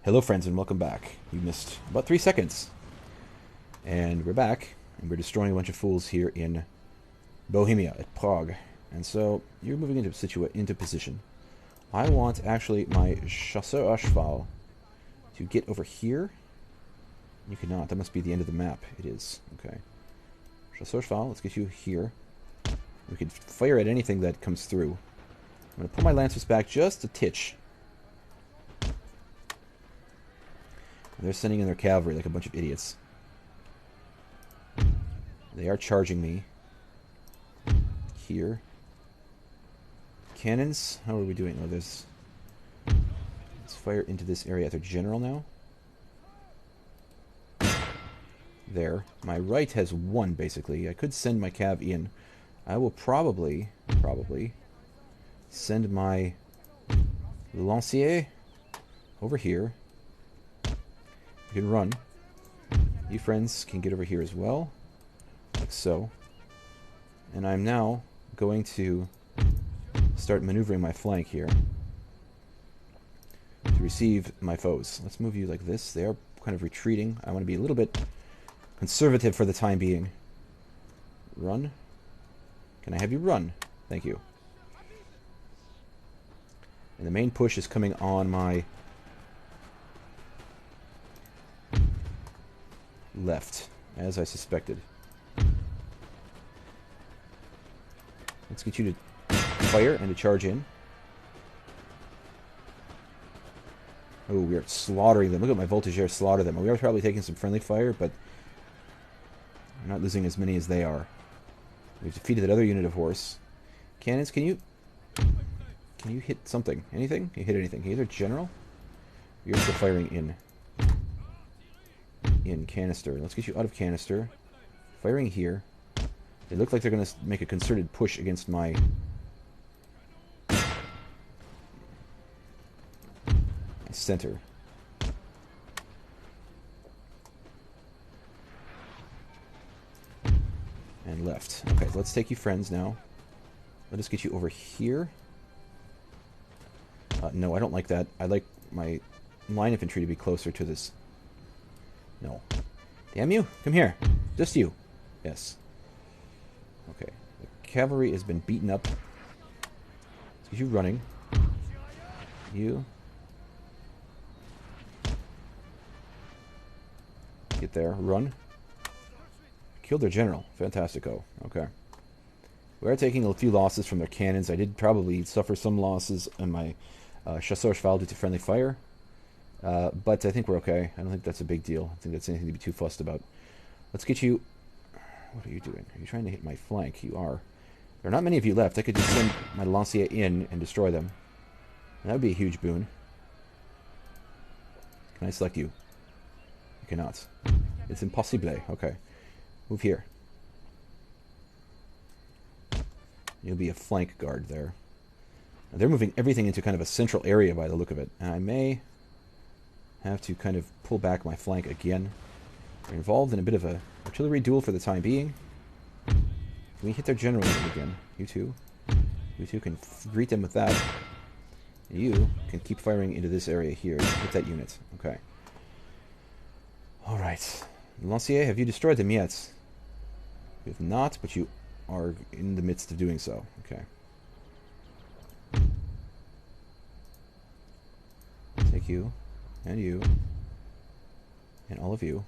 Hello friends and welcome back. You missed about 3 seconds. And we're back, and we're destroying a bunch of fools here in Bohemia, at Prague. And so, you're moving into position. I want, actually, my chasseur à cheval to get over here. You cannot, that must be the end of the map. It is, okay. Chasseur à cheval, let's get you here. We can fire at anything that comes through. I'm going to pull my lancers back just a titch. They're sending in their cavalry like a bunch of idiots. They are charging me. Here. Cannons? How are we doing? Oh, there's... Let's fire into this area at their general now. There. My right has one, basically. I could send my cav in. I will probably send my lancier over here. You can run. You friends can get over here as well. Like so. And I'm now going to start maneuvering my flank here to receive my foes. Let's move you like this. They are kind of retreating. I want to be a little bit conservative for the time being. Run. Can I have you run? Thank you. And the main push is coming on my left, as I suspected. Let's get you to fire and to charge in. Oh, we are slaughtering them. Look at my voltigeurs slaughter them. We are probably taking some friendly fire, but we're not losing as many as they are. We've defeated that other unit of horse. Cannons, can you hit something? Anything? Can you hit anything? Can you hit their general? You're still firing in canister. Let's get you out of canister. Firing here. They look like they're going to make a concerted push against my center. And left. Okay, let's take you friends now. Let us get you over here. No, I don't like that. I like my line infantry to be closer to this. No. Damn you! Come here! Just you! Yes. Okay. The cavalry has been beaten up. So you running. You. Get there. Run. Killed their general. Fantastico. Okay. We are taking a few losses from their cannons. I did probably suffer some losses on my chasseur cheval due to friendly fire. But I think we're okay. I don't think that's a big deal. I think that's anything to be too fussed about. Let's get you... What are you doing? Are you trying to hit my flank? You are. There are not many of you left. I could just send my lancier in and destroy them. And that would be a huge boon. Can I select you? You cannot. It's impossible. Okay. Move here. You'll be a flank guard there. Now they're moving everything into kind of a central area by the look of it. And I may have to kind of pull back my flank again. We're involved in a bit of a artillery duel for the time being. Can we hit their general again? You two. You two can greet them with that. And you can keep firing into this area here. Hit that unit. Okay. Alright. Lancier, have you destroyed them yet? You have not, but you are in the midst of doing so. Okay. Take you. And you. And all of you.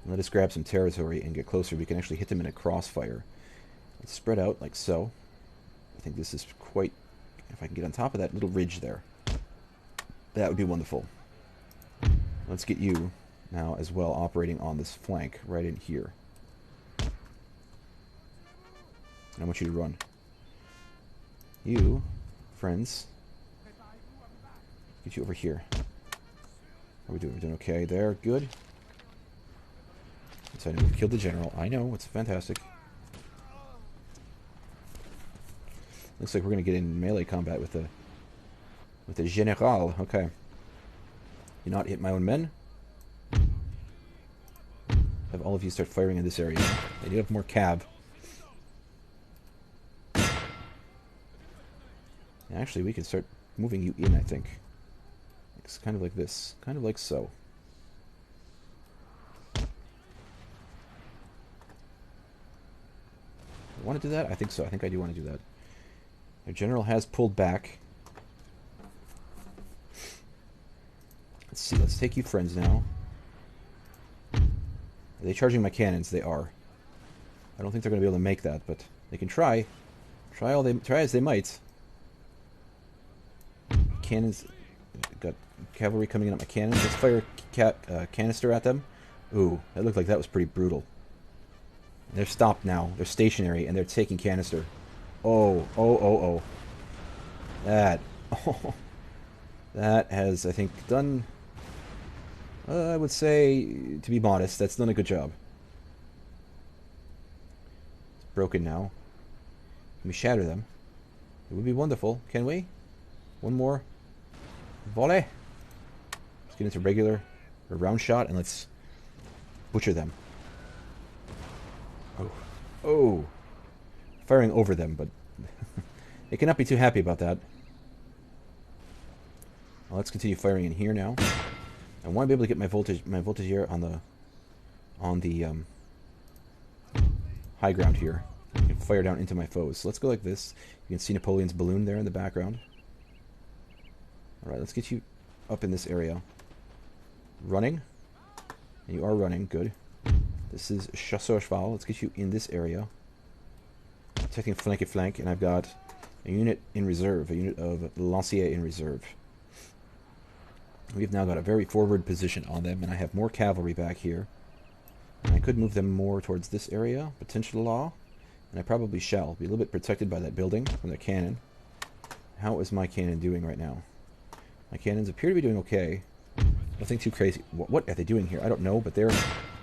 Let us grab some territory and get closer. We can actually hit them in a crossfire. Let's spread out like so. I think this is quite... If I can get on top of that little ridge there. That would be wonderful. Let's get you now as well operating on this flank right in here. And I want you to run. You, friends. Get you over here. How are we doing? We're doing okay there. Good. So we've killed the general. I know, it's fantastic. Looks like we're going to get in melee combat with the general. Okay. You not hit my own men? Have all of you start firing in this area. They do have more cab. Actually, we can start moving you in, I think. It's kind of like this. Kind of like so. I want to do that? I think so. I think I do want to do that. Their general has pulled back. Let's see. Let's take you friends now. Are they charging my cannons? They are. I don't think they're going to be able to make that, but they can try. Try as they might. Cannons. Got cavalry coming in at my cannons. Let's fire canister at them. Ooh, that looked like that was pretty brutal. They're stopped now. They're stationary, and they're taking canister. Oh, oh, oh, oh. That. Oh, that has, I think, done... I would say, to be modest, that's done a good job. It's broken now. Can we shatter them? It would be wonderful. Can we? One more. Volley. Let's get into regular or round shot, and let's butcher them. Oh. Oh. Firing over them, but they cannot be too happy about that. Well, let's continue firing in here now. I want to be able to get my voltage here on the high ground here. I can fire down into my foes. So let's go like this. You can see Napoleon's balloon there in the background. Alright, let's get you up in this area. Running. And you are running. Good. This is Chasseur Cheval. Let's get you in this area. Taking flank, and I've got a unit in reserve. A unit of Lancier in reserve. We've now got a very forward position on them, and I have more cavalry back here. And I could move them more towards this area, potential law, and I probably shall. Be a little bit protected by that building from the cannon. How is my cannon doing right now? My cannons appear to be doing okay. Nothing too crazy. What are they doing here? I don't know, but they're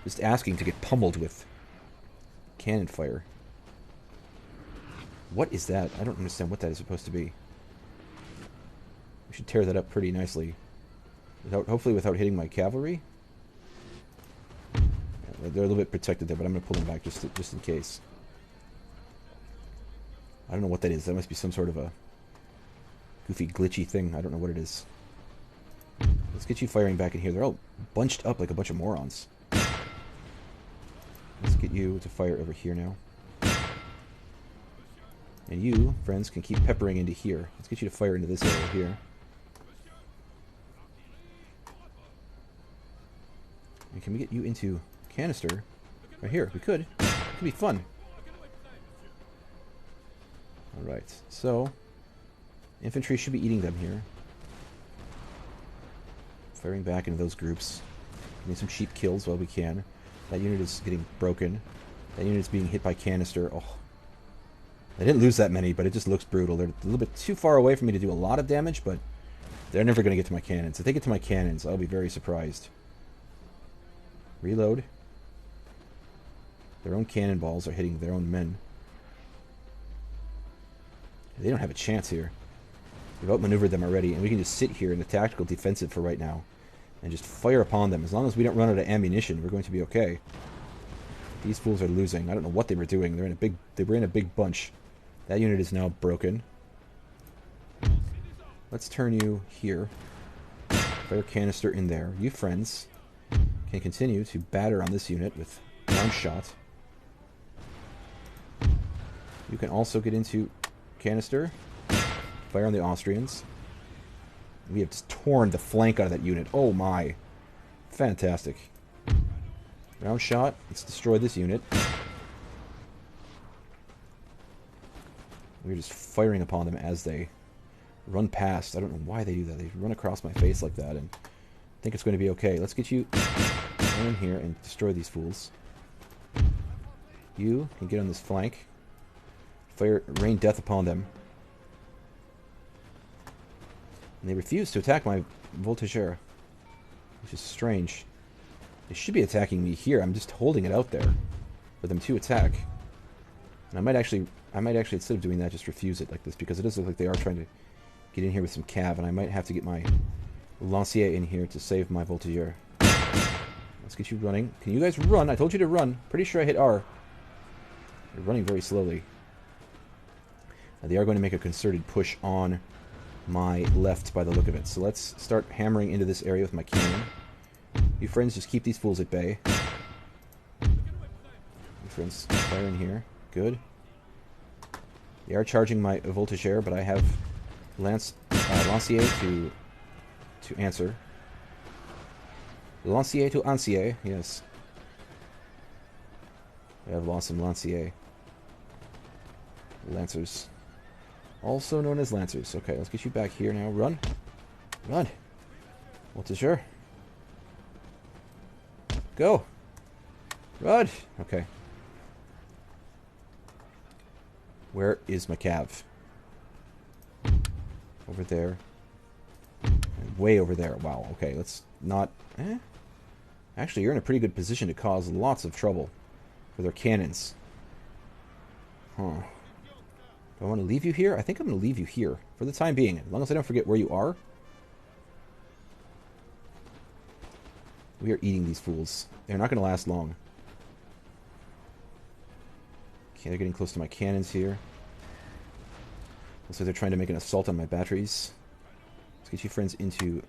just asking to get pummeled with cannon fire. What is that? I don't understand what that is supposed to be. We should tear that up pretty nicely. Hopefully without hitting my cavalry. Yeah, they're a little bit protected there, but I'm going to pull them back just in case. I don't know what that is. That must be some sort of a goofy, glitchy thing. I don't know what it is. Let's get you firing back in here. They're all bunched up like a bunch of morons. Let's get you to fire over here now. And you, friends, can keep peppering into here. Let's get you to fire into this area here. And can we get you into canister? Right here. We could. It could be fun. Alright. So, infantry should be eating them here. Firing back into those groups. Getting some cheap kills while we can. That unit is getting broken. That unit is being hit by canister. Oh. They didn't lose that many, but it just looks brutal. They're a little bit too far away for me to do a lot of damage, but they're never going to get to my cannons. If they get to my cannons, I'll be very surprised. Reload. Their own cannonballs are hitting their own men. They don't have a chance here. We've outmaneuvered them already, and we can just sit here in the tactical defensive for right now and just fire upon them. As long as we don't run out of ammunition, we're going to be okay. These fools are losing. I don't know what they were doing. They were in a big bunch. That unit is now broken. Let's turn you here. Fire canister in there. You friends can continue to batter on this unit with one shot. You can also get into canister. Fire on the Austrians. We have just torn the flank out of that unit. Oh my. Fantastic. Round shot. Let's destroy this unit. We're just firing upon them as they run past. I don't know why they do that. They run across my face like that, and I think it's going to be okay. Let's get you in here and destroy these fools. You can get on this flank. Rain death upon them. And they refuse to attack my voltigeur, which is strange. They should be attacking me here. I'm just holding it out there for them to attack. And I might actually, instead of doing that, just refuse it like this, because it does look like they are trying to get in here with some cav, and I might have to get my Lancier in here to save my voltigeur. Let's get you running. Can you guys run? I told you to run. Pretty sure I hit R. You're running very slowly. They are going to make a concerted push on my left by the look of it. So let's start hammering into this area with my cannon. You friends, just keep these fools at bay. You friends, fire in here. Good. They are charging my voltigeur, but I have Lancier to answer. Lancier to Ancier, yes. I have lost some Lancier. Lancers. Also known as Lancers. Okay, let's get you back here now. Run. Run. Voltigeur. Go. Run. Okay. Where is my cav? Over there. And way over there. Wow, okay, let's not... Actually, you're in a pretty good position to cause lots of trouble for their cannons. Huh. Do I want to leave you here? I think I'm going to leave you here for the time being, as long as I don't forget where you are. We are eating these fools. They're not going to last long. Okay, they're getting close to my cannons here. Looks like they're trying to make an assault on my batteries. Let's get you friends into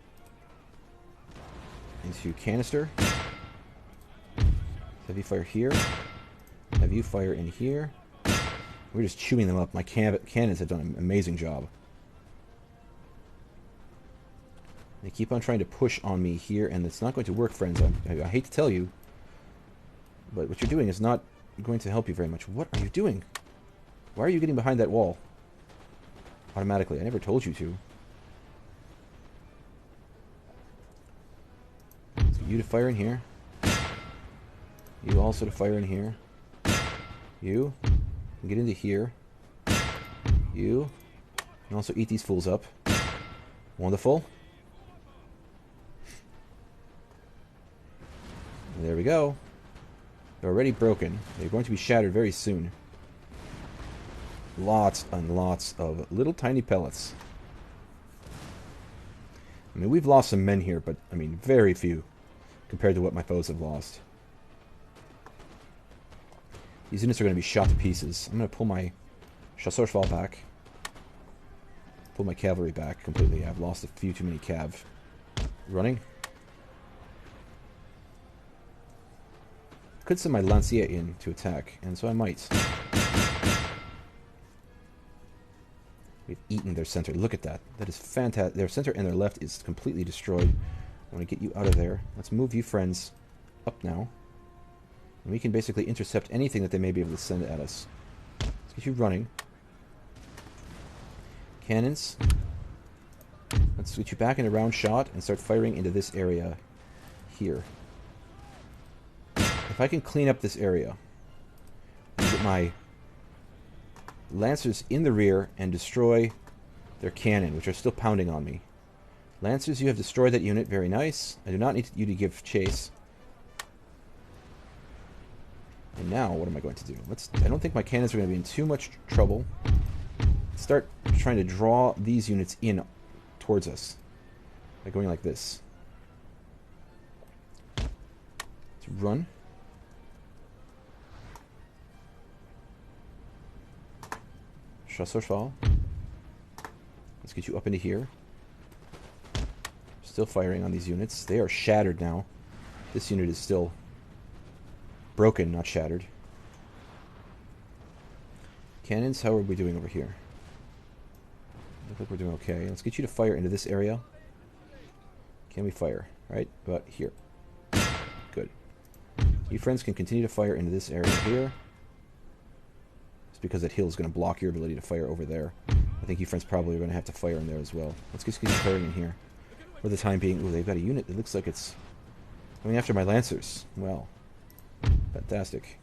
canister. Have you fire here. Have you fire in here. We're just chewing them up. My cannons have done an amazing job. They keep on trying to push on me here, and it's not going to work, friends. I hate to tell you, but what you're doing is not going to help you very much. What are you doing? Why are you getting behind that wall? Automatically. I never told you to. Let's get you to fire in here. You also to fire in here. You can get into here. You can also eat these fools up. Wonderful. And there we go. They're already broken. They're going to be shattered very soon. Lots and lots of little tiny pellets. I mean, we've lost some men here, but, I mean, very few compared to what my foes have lost. These units are going to be shot to pieces. I'm going to pull my Chasseurs back. Pull my cavalry back completely. I've lost a few too many cav. Running. Could send my Lancier in to attack, and so I might. We've eaten their center. Look at that. That is fantastic. Their center and their left is completely destroyed. I want to get you out of there. Let's move you friends up now. And we can basically intercept anything that they may be able to send at us. Let's get you running. Cannons. Let's switch you back into round shot and start firing into this area here. If I can clean up this area and get my Lancers in the rear and destroy their cannon, which are still pounding on me. Lancers, you have destroyed that unit. Very nice. I do not need you to give chase. And now, what am I going to do? I don't think my cannons are going to be in too much trouble. Start trying to draw these units in towards us by going like this. Let's run. Chasseurs. Let's get you up into here. Still firing on these units. They are shattered now. This unit is still broken, not shattered. Cannons, how are we doing over here? Look like we're doing okay. Let's get you to fire into this area. Can we fire? Right about here. Good. You friends can continue to fire into this area here. Because that hill is going to block your ability to fire over there. I think you friends probably are going to have to fire in there as well. Let's just get you firing in here. For the time being, ooh, they've got a unit that looks like it's going after my Lancers. Well, fantastic.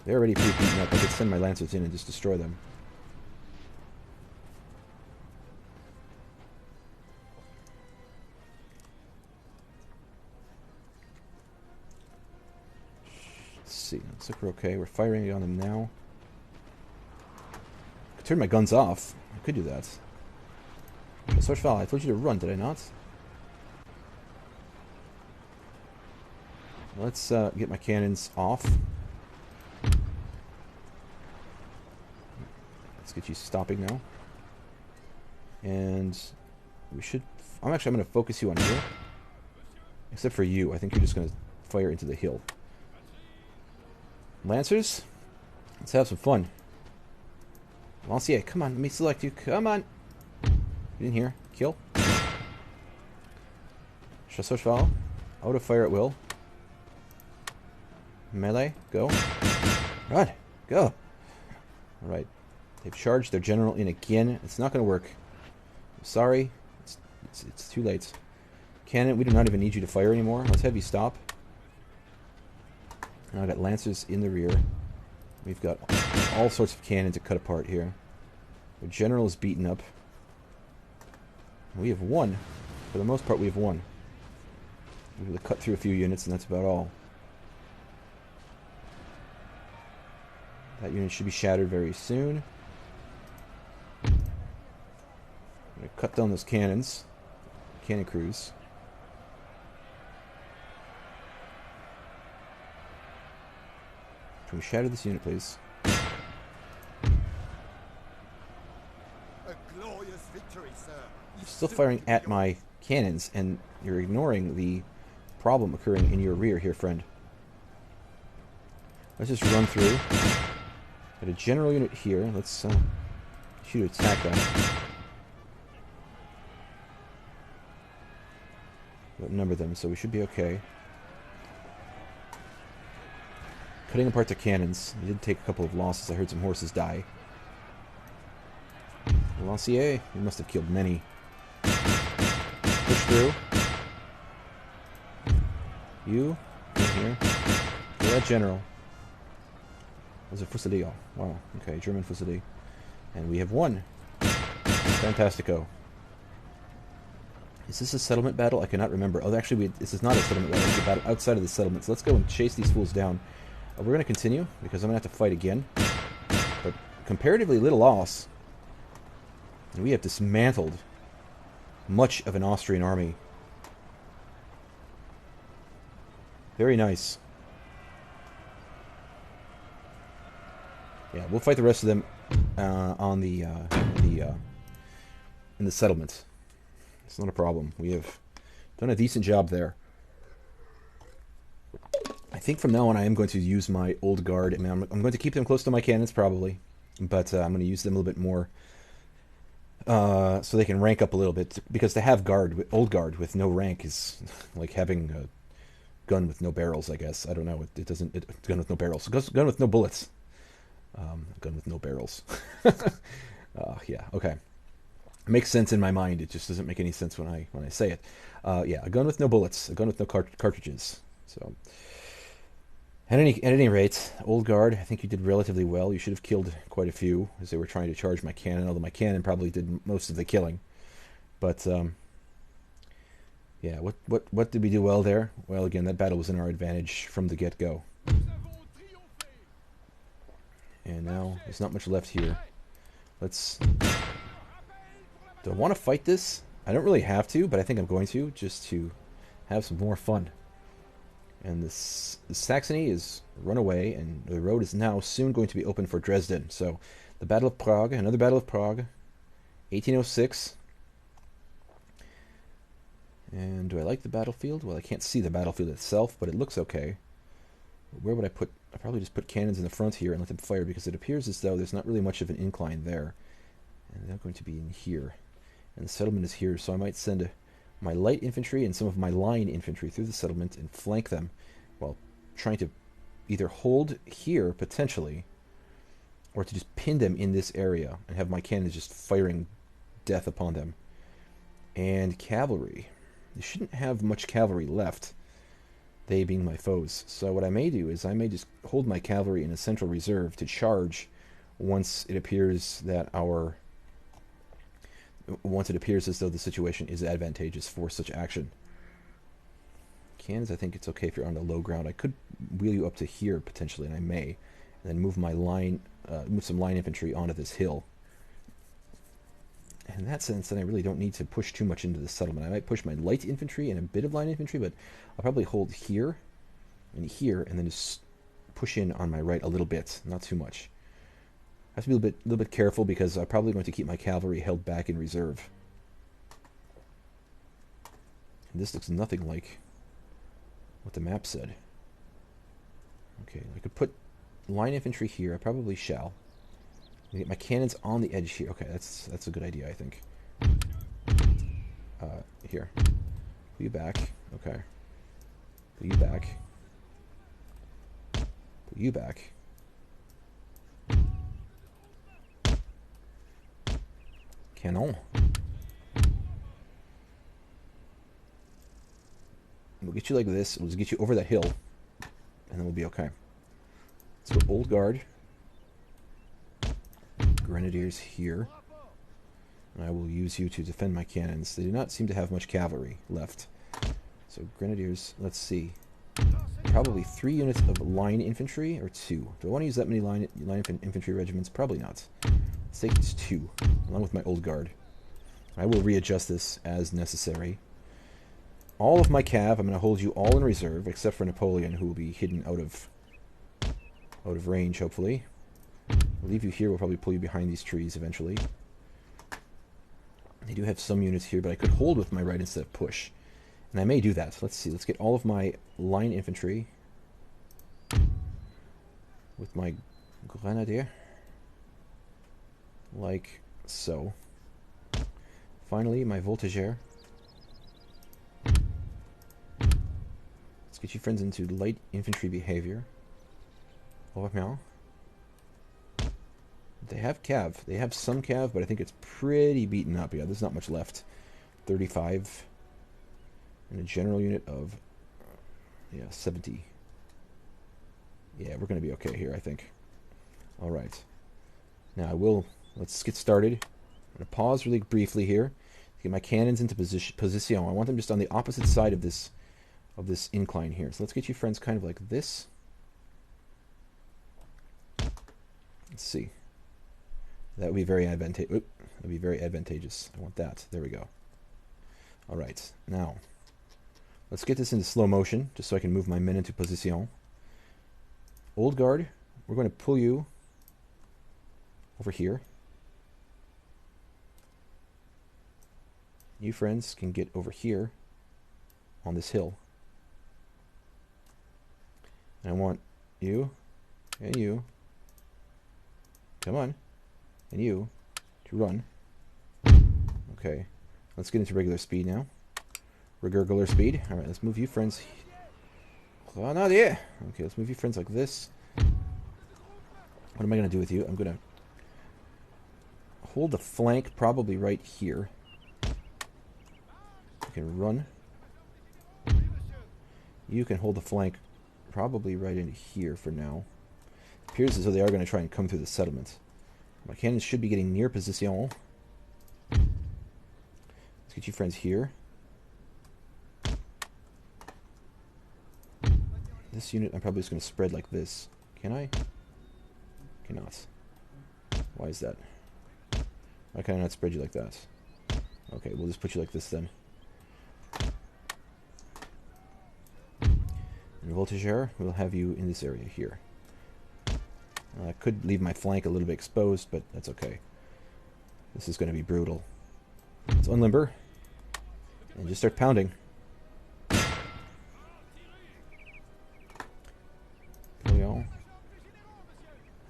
They're already pretty beaten up. I could send my Lancers in and just destroy them. Let's see. Looks like we're okay. We're firing on them now. Turn my guns off. I could do that. Chasseurs, I told you to run, did I not? Let's get my cannons off. Let's get you stopping now. And we should... I'm going to focus you on here. Except for you. I think you're just going to fire into the hill. Lancers, let's have some fun. Lancier, come on, let me select you. Come on. Get in here. Kill. Chasseur cheval. Out of fire at will. Melee, go. Run, go. Alright. They've charged their general in again. It's not going to work. I'm sorry. It's too late. Cannon, we do not even need you to fire anymore. Let's have you stop. Now I got lancers in the rear. We've got all sorts of cannon to cut apart here. The general is beaten up. We have won. For the most part, we have won. We're able to cut through a few units, and that's about all. That unit should be shattered very soon. I'm going to cut down those cannons. Cannon crews. Can we shatter this unit, please? A glorious victory, sir. Still firing at my cannons, and you're ignoring the problem occurring in your rear here, friend. Let's just run through. Got a general unit here. Let's shoot attack that. Outnumber them, so we should be okay. Cutting apart the cannons. We did take a couple of losses. I heard some horses die. Lancier, you must have killed many. Push through. You, in here. Kill that general. Was it Fusilier? Wow, okay, German Fusilier. And we have won. Fantastico. Is this a settlement battle? I cannot remember. Oh, actually, this is not a settlement battle. It's a battle outside of the settlement. So let's go and chase these fools down. We're going to continue, because I'm going to have to fight again. But comparatively little loss. And we have dismantled much of an Austrian army. Very nice. Yeah, we'll fight the rest of them in the settlement. It's not a problem. We have done a decent job there. I think from now on I am going to use my old guard. I mean, I'm going to keep them close to my cannons probably, but I'm going to use them a little bit more so they can rank up a little bit. Because to have old guard with no rank is like having a gun with no barrels, I guess. I don't know. Gun with no barrels. Gun with no bullets. Gun with no barrels. Yeah. Okay. Makes sense in my mind. It just doesn't make any sense when I say it. Yeah, a gun with no bullets, a gun with no cartridges. So, at any rate, old guard, I think you did relatively well. You should have killed quite a few as they were trying to charge my cannon. Although my cannon probably did most of the killing. But yeah, what did we do well there? Well, again, that battle was in our advantage from the get-go. And now there's not much left here. Let's. Do I want to fight this? I don't really have to, but I think I'm going to, just to have some more fun. And the Saxony is run away, and the road is now soon going to be open for Dresden. So, the Battle of Prague, another Battle of Prague, 1806. And do I like the battlefield? Well, I can't see the battlefield itself, but it looks okay. Where would I put... I'd probably just put cannons in the front here and let them fire, because it appears as though there's not really much of an incline there. And they're going to be in here. And the settlement is here, so I might send my light infantry and some of my line infantry through the settlement and flank them while trying to either hold here, potentially, or to just pin them in this area and have my cannons just firing death upon them. And cavalry. They shouldn't have much cavalry left, they being my foes. So what I may do is I may just hold my cavalry in a central reserve to charge once it appears that once it appears as though the situation is advantageous for such action. Cannons, I think it's okay if you're on the low ground. I could wheel you up to here, potentially, and I may. And then move my line, move some line infantry onto this hill. And in that sense, then I really don't need to push too much into the settlement. I might push my light infantry and a bit of line infantry, but I'll probably hold here, and then just push in on my right a little bit, not too much. I have to be a little bit careful because I'm probably going to keep my cavalry held back in reserve. This looks nothing like what the map said. Okay, I could put line infantry here. I probably shall. Get my cannons on the edge here. Okay, that's a good idea, I think. Here. Pull you back. Okay. Pull you back. Pull you back. Canon. We'll get you like this. We'll just get you over that hill. And then we'll be okay. So old guard. Grenadiers here. And I will use you to defend my cannons. They do not seem to have much cavalry left. So grenadiers, let's see. Probably 3 units of line infantry, or 2. Do I want to use that many line infantry regiments? Probably not. Let's take these 2, along with my old guard. I will readjust this as necessary. All of my cav, I'm going to hold you all in reserve, except for Napoleon, who will be hidden out of range, hopefully. I'll leave you here. We'll probably pull you behind these trees eventually. They do have some units here, but I could hold with my right instead of push. And I may do that. Let's see. Let's get all of my line infantry with my grenadier. Like so. Finally, my voltigeur. Let's get you friends into light infantry behavior. Over now. They have cav. They have some cav, but I think it's pretty beaten up. Yeah, there's not much left. 35. And a general unit of, 70. Yeah, we're going to be okay here, I think. All right. Now, let's get started. I'm going to pause really briefly here. Get my cannons into position. I want them just on the opposite side of this incline here. So let's get you friends kind of like this. Let's see. That would be very advantageous. That would be very advantageous. I want that. There we go. All right. Now, let's get this into slow motion, just so I can move my men into position. Old guard, we're going to pull you over here. You friends can get over here on this hill. And I want you and you, come on, and you to run. Okay, let's get into regular speed now. Regular speed. All right, let's move you friends. Grenadier. Okay, let's move you friends like this. What am I going to do with you? I'm going to hold the flank probably right here. You can run. You can hold the flank probably right in here for now. It appears as though they are going to try and come through the settlement. My cannons should be getting near position. Let's get you friends here. This unit I'm probably just going to spread like this. Can I? Cannot. Why is that? Why can I not spread you like that? Okay, we'll just put you like this then. And voltigeur, we'll have you in this area here. I could leave my flank a little bit exposed, but that's okay. This is going to be brutal. Let's unlimber. And just start pounding.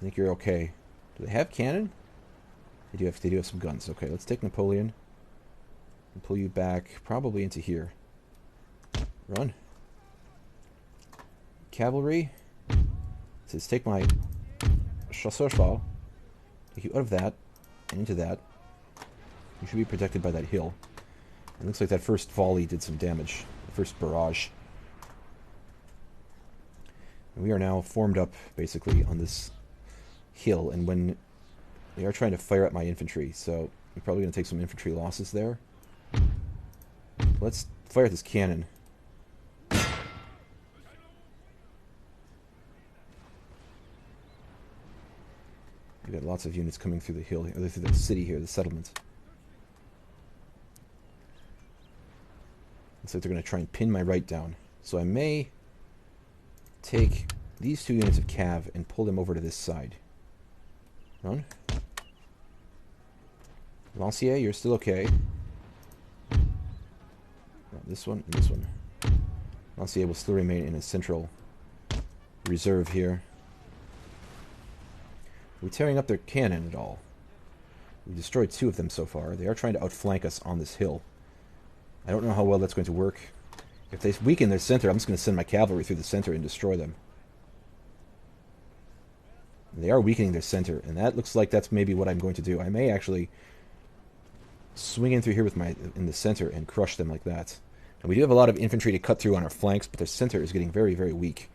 I think you're okay. Do they have cannon? They do have some guns. Okay, let's take Napoleon and pull you back probably into here. Run. Cavalry. Let's take my chasseurs-cheval. Take you out of that and into that. You should be protected by that hill. It looks like that first volley did some damage. The first barrage. And we are now formed up basically on this hill, and when they are trying to fire at my infantry, so I'm probably going to take some infantry losses there. Let's fire at this cannon. We've got lots of units coming through the hill, or through the city here, the settlement. Looks like they're going to try and pin my right down. So I may take these 2 units of cav and pull them over to this side. Run. Lancier, you're still okay. this one, and this one. Lancier will still remain in a central reserve here. Are we tearing up their cannon at all? We destroyed 2 of them so far. They are trying to outflank us on this hill. I don't know how well that's going to work. If they weaken their center, I'm just going to send my cavalry through the center and destroy them. They are weakening their center, and that looks like that's maybe what I'm going to do. I may actually swing in through here with in the center and crush them like that. And we do have a lot of infantry to cut through on our flanks, but their center is getting very, very weak.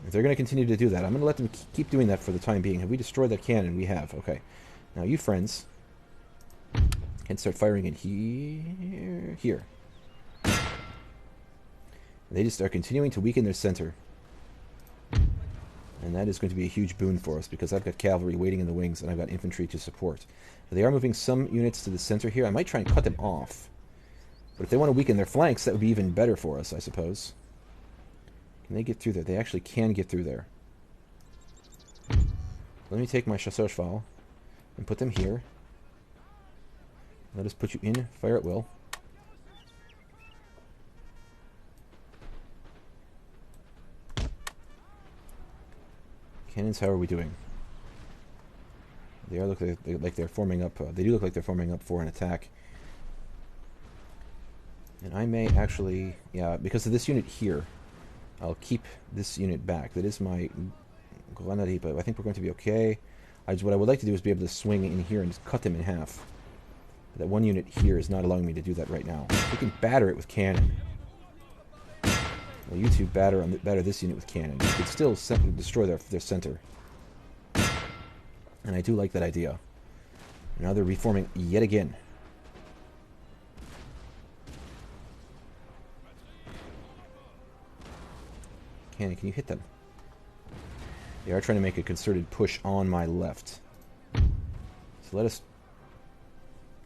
If they're going to continue to do that, I'm going to let them keep doing that for the time being. Have we destroyed that cannon? We have. Okay. Now you friends can start firing in here. They just are continuing to weaken their center. And that is going to be a huge boon for us, because I've got cavalry waiting in the wings, and I've got infantry to support. They are moving some units to the center here. I might try and cut them off. But if they want to weaken their flanks, that would be even better for us, I suppose. Can they get through there? They actually can get through there. Let me take my chasseur cheval and put them here. Let us put you in. Fire at will. Cannons, how are we doing? They are look like they're forming up. They do look like they're forming up for an attack. And I may actually, yeah, because of this unit here, I'll keep this unit back. That is my grenadier, but I think we're going to be okay. What I would like to do is be able to swing in here and just cut them in half. That one unit here is not allowing me to do that right now. We can batter it with cannon. Well, you two batter this unit with cannon. You could still destroy their center. And I do like that idea. Now they're reforming yet again. Cannon, can you hit them? They are trying to make a concerted push on my left. So let us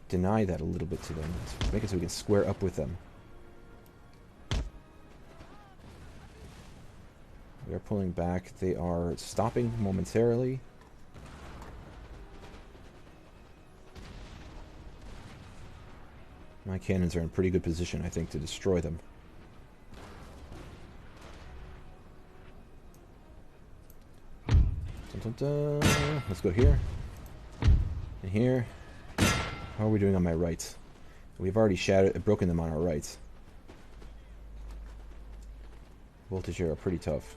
deny that a little bit to them. Let's make it so we can square up with them. We are pulling back. They are stopping momentarily. My cannons are in pretty good position, I think, to destroy them. Dun, dun, dun. Let's go here. And here. How are we doing on my right? We've already broken them on our right. Voltage here are pretty tough.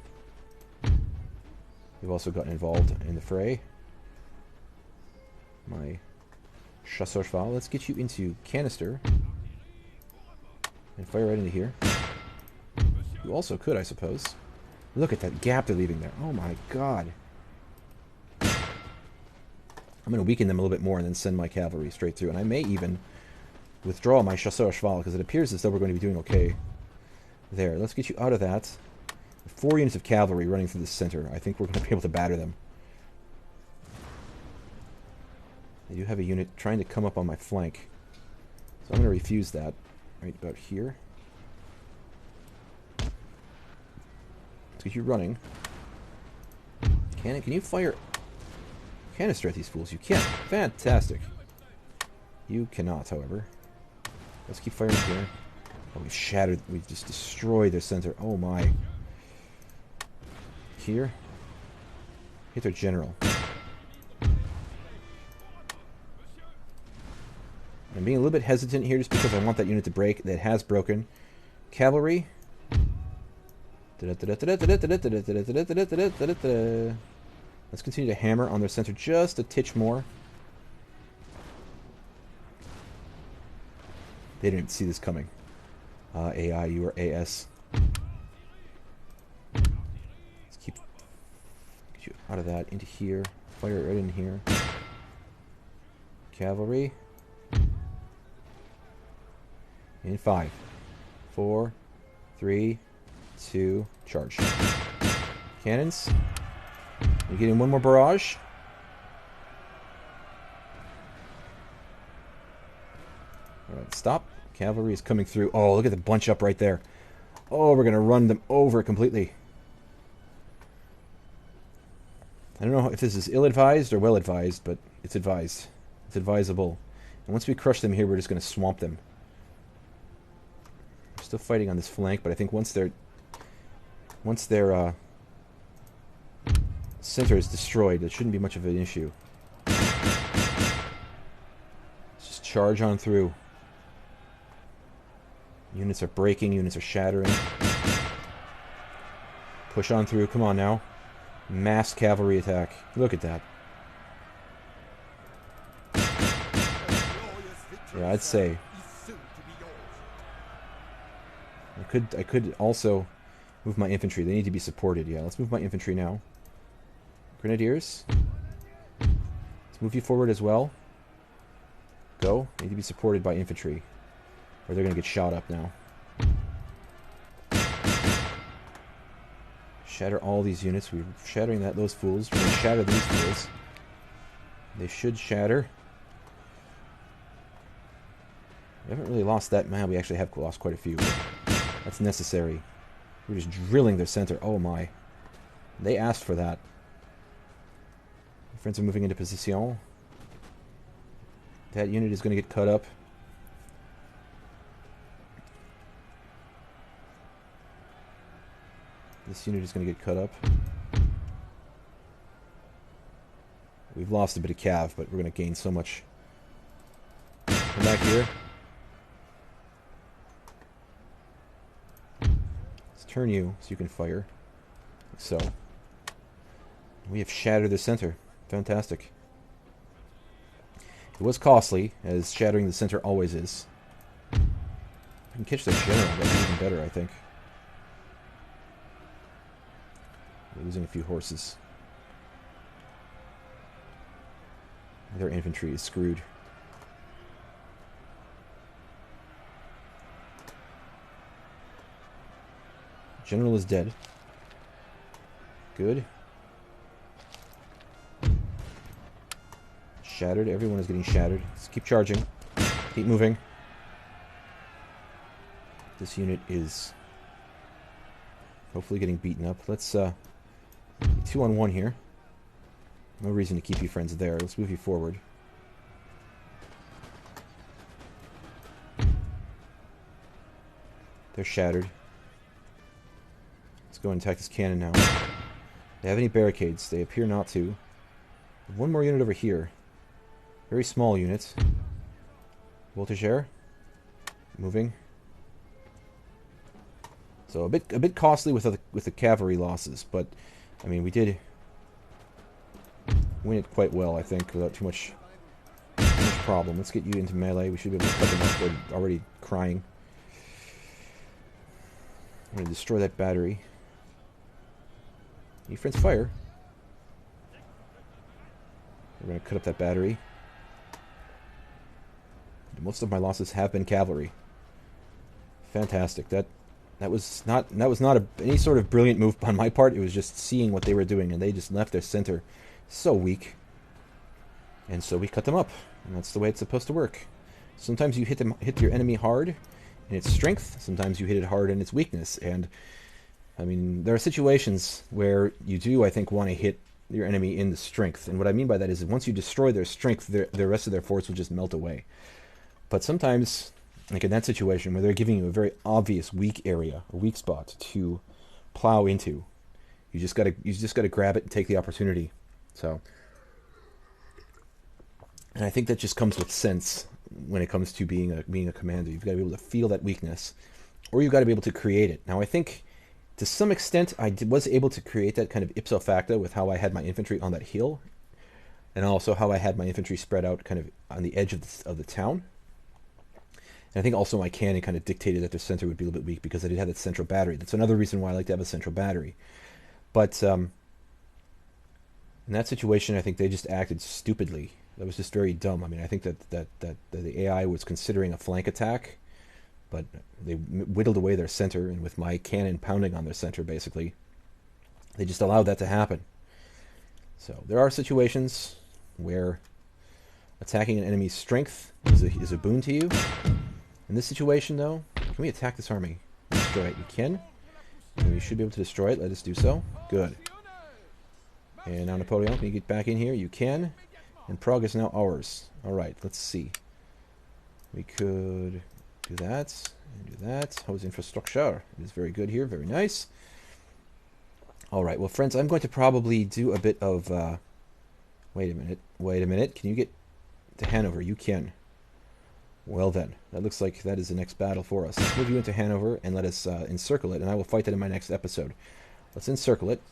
We've also gotten involved in the fray. My chasseur cheval. Let's get you into canister. And fire right into here. You also could, I suppose. Look at that gap they're leaving there. Oh my god. I'm going to weaken them a little bit more and then send my cavalry straight through. And I may even withdraw my chasseur cheval, because it appears as though we're going to be doing okay. There, let's get you out of that. 4 units of cavalry running through the center. I think we're going to be able to batter them. They do have a unit trying to come up on my flank. So I'm going to refuse that. Right about here. Let's get you running. Cannon, can you fire canister at these fools? You can. Fantastic. You cannot, however. Let's keep firing here. Oh, we've shattered. We've just destroyed their center. Oh my. Here. Hit their general. I'm being a little bit hesitant here just because I want that unit to break. That has broken. Cavalry. Let's continue to hammer on their center just a titch more. They didn't see this coming. AI, you are AS. Let's get you out of that, into here. Fire it right in here. Cavalry. In 5, 4, 3, 2, charge. Cannons. We're getting one more barrage. Alright, stop. Cavalry is coming through. Oh, look at the bunch up right there. Oh, we're going to run them over completely. I don't know if this is ill-advised or well-advised, but it's advised. It's advisable. And once we crush them here, we're just going to swamp them. Still fighting on this flank, but I think once their center is destroyed, it shouldn't be much of an issue. Let's just charge on through. Units are breaking, units are shattering. Push on through, come on now. Mass cavalry attack. Look at that. Yeah, I'd say. I could also move my infantry. They need to be supported. Yeah, let's move my infantry now. Grenadiers. Let's move you forward as well. Go. Need to be supported by infantry. Or they're going to get shot up now. Shatter all these units. We're shattering those fools. We're going to shatter these fools. They should shatter. We haven't really lost that. Man, we actually have lost quite a few. That's necessary. We're just drilling their center. Oh my. They asked for that. My friends are moving into position. That unit is going to get cut up. This unit is going to get cut up. We've lost a bit of cav, but we're going to gain so much. Come back here. Let's turn you so you can fire. Like so. We have shattered the center. Fantastic. It was costly, as shattering the center always is. If we can catch the general, that'd be even better, I think. We're losing a few horses. Their infantry is screwed. General is dead. Good. Shattered. Everyone is getting shattered. Let's keep charging. Keep moving. This unit is hopefully getting beaten up. Let's 2-on-1 here. No reason to keep you friends there. Let's move you forward. They're shattered. Let's go and attack this cannon now. They have any barricades? They appear not to. One more unit over here. Very small unit. Voltigeur. Moving. So a bit costly with the cavalry losses, but I mean we did win it quite well, I think, without too much problem. Let's get you into melee. We should be able to cut them off. They're already crying. I'm going to destroy that battery. You friends fire. We're going to cut up that battery. Most of my losses have been cavalry. Fantastic. That was not any sort of brilliant move on my part. It was just seeing what they were doing, and they just left their center so weak. And so we cut them up, and that's the way it's supposed to work. Sometimes you hit your enemy hard in its strength. Sometimes you hit it hard in its weakness. And I mean, there are situations where you do, I think, want to hit your enemy in the strength. And what I mean by that is that once you destroy their strength, the rest of their force will just melt away. But sometimes, like in that situation where they're giving you a very obvious weak area, a weak spot to plow into, you just gotta grab it and take the opportunity. So, and I think that just comes with sense when it comes to being a commander. You've got to be able to feel that weakness, or you've got to be able to create it. Now, I think to some extent I was able to create that kind of ipso facto with how I had my infantry on that hill, and also how I had my infantry spread out kind of on the edge of the town. And I think also my cannon kind of dictated that the center would be a little bit weak because I did have that central battery. That's another reason why I like to have a central battery. But in that situation, I think they just acted stupidly. That was just very dumb. I mean, I think that the AI was considering a flank attack, but they whittled away their center, and with my cannon pounding on their center, basically, they just allowed that to happen. So there are situations where attacking an enemy's strength is a boon to you. In this situation, though, can we attack this army? Destroy it. You can. And we should be able to destroy it. Let us do so. Good. And now, Napoleon, can you get back in here? You can. And Prague is now ours. Alright, let's see. We could do that. And do that. How's infrastructure? It is very good here. Very nice. All right. Well, friends, I'm going to probably do a bit of... wait a minute. Wait a minute. Can you get to Hanover? You can. Well then, that looks like that is the next battle for us. Let's move you into Hanover and let us encircle it, and I will fight that in my next episode. Let's encircle it.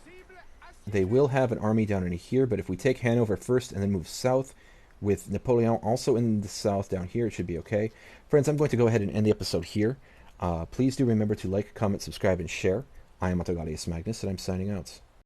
They will have an army down in here, but if we take Hanover first and then move south, with Napoleon also in the south down here, it should be okay. Friends, I'm going to go ahead and end the episode here. Please do remember to like, comment, subscribe, and share. I am Autogalius Magnus, and I'm signing out.